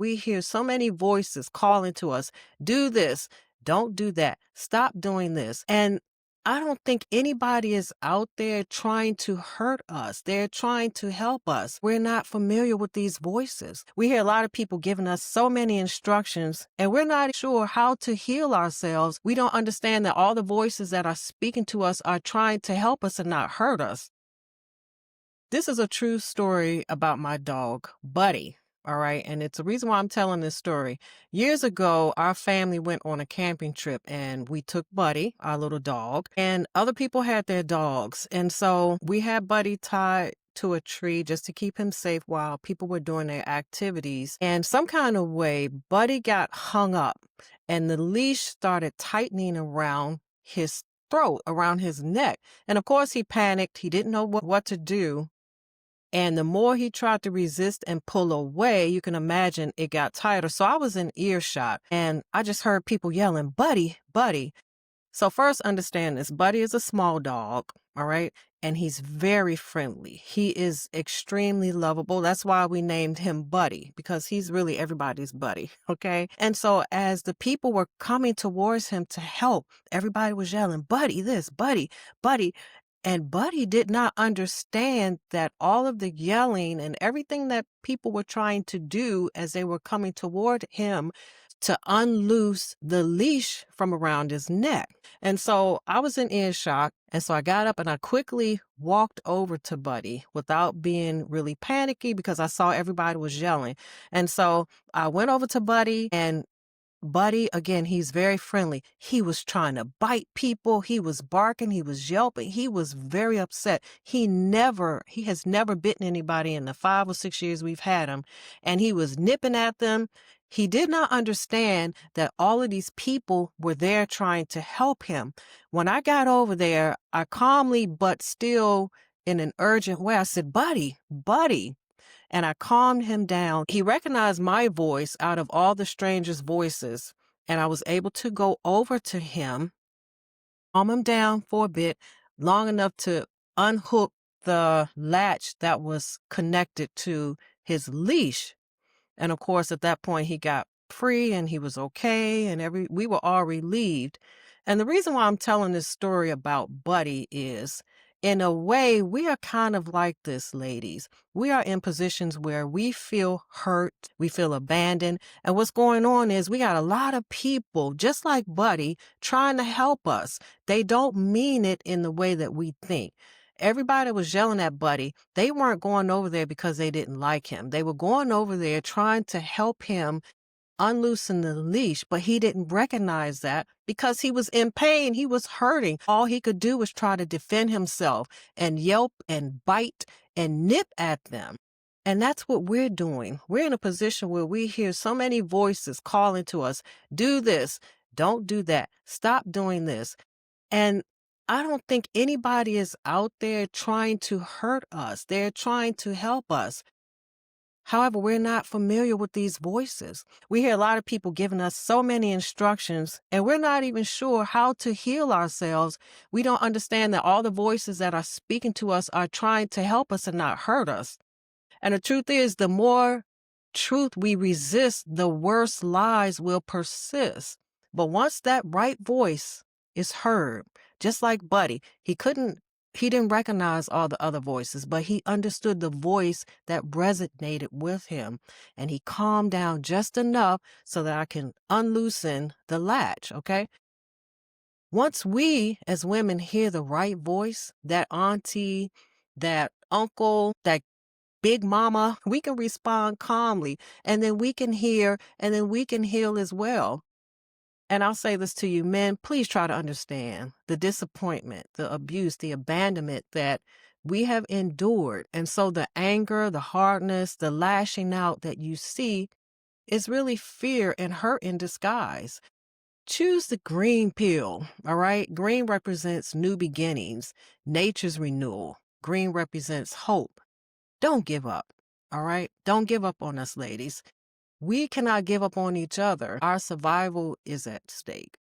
we hear so many voices calling to us, do this, don't do that, stop doing this. And I don't think anybody is out there trying to hurt us. They're trying to help us. We're not familiar with these voices. We hear a lot of people giving us so many instructions, and we're not sure how to heal ourselves. We don't understand that all the voices that are speaking to us are trying to help us and not hurt us. This is a true story about my dog, Buddy. All right. And it's the reason why I'm telling this story. Years ago, our family went on a camping trip and we took Buddy, our little dog, and other people had their dogs. And so we had Buddy tied to a tree just to keep him safe while people were doing their activities. And some kind of way, Buddy got hung up and the leash started tightening around his throat, around his neck. And of course, he panicked. He didn't know what to do. And the more he tried to resist and pull away, you can imagine it got tighter. So I was in earshot and I just heard people yelling, Buddy, Buddy. So first understand this, Buddy is a small dog, all right? And he's very friendly. He is extremely lovable. That's why we named him Buddy, because he's really everybody's buddy, okay? And so as the people were coming towards him to help, everybody was yelling, Buddy this, Buddy, Buddy. And Buddy did not understand that all of the yelling and everything that people were trying to do as they were coming toward him to unloose the leash from around his neck. And so I was in earshot. And so I got up and I quickly walked over to Buddy without being really panicky because I saw everybody was yelling. And so I went over to Buddy, and Buddy, again, he's very friendly. He was trying to bite people. He was barking. He was yelping. He was very upset. He has never bitten anybody in the 5 or 6 years we've had him. And he was nipping at them. He did not understand that all of these people were there trying to help him. When I got over there, I calmly, but still in an urgent way, I said, Buddy, Buddy. And I calmed him down. He recognized my voice out of all the strangers' voices, and I was able to go over to him, calm him down for a bit, long enough to unhook the latch that was connected to his leash. And of course, at that point, he got free and he was okay, and we were all relieved. And the reason why I'm telling this story about Buddy is, in a way, we are kind of like this, ladies. We are in positions where we feel hurt, we feel abandoned. And what's going on is we got a lot of people, just like Buddy, trying to help us. They don't mean it in the way that we think. Everybody was yelling at Buddy. They weren't going over there because they didn't like him. They were going over there trying to help him unloosen the leash, but he didn't recognize that because he was in pain. He was hurting. All he could do was try to defend himself and yelp and bite and nip at them. And that's what we're doing. We're in a position where we hear so many voices calling to us, do this, don't do that, stop doing this. And I don't think anybody is out there trying to hurt us. They're trying to help us. However, we're not familiar with these voices. We hear a lot of people giving us so many instructions, and we're not even sure how to heal ourselves. We don't understand that all the voices that are speaking to us are trying to help us and not hurt us. And the truth is, the more truth we resist, the worse lies will persist. But once that right voice is heard, just like Buddy, he didn't recognize all the other voices, but he understood the voice that resonated with him. And he calmed down just enough so that I can unloosen the latch, okay? Once we as women hear the right voice, that auntie, that uncle, that big mama, we can respond calmly, and then we can hear, and then we can heal as well. And I'll say this to you, men, please try to understand the disappointment, the abuse, the abandonment that we have endured. And so the anger, the hardness, the lashing out that you see is really fear and hurt in disguise. Choose the green pill, all right? Green represents new beginnings, nature's renewal. Green represents hope. Don't give up, all right? Don't give up on us, ladies. We cannot give up on each other. Our survival is at stake.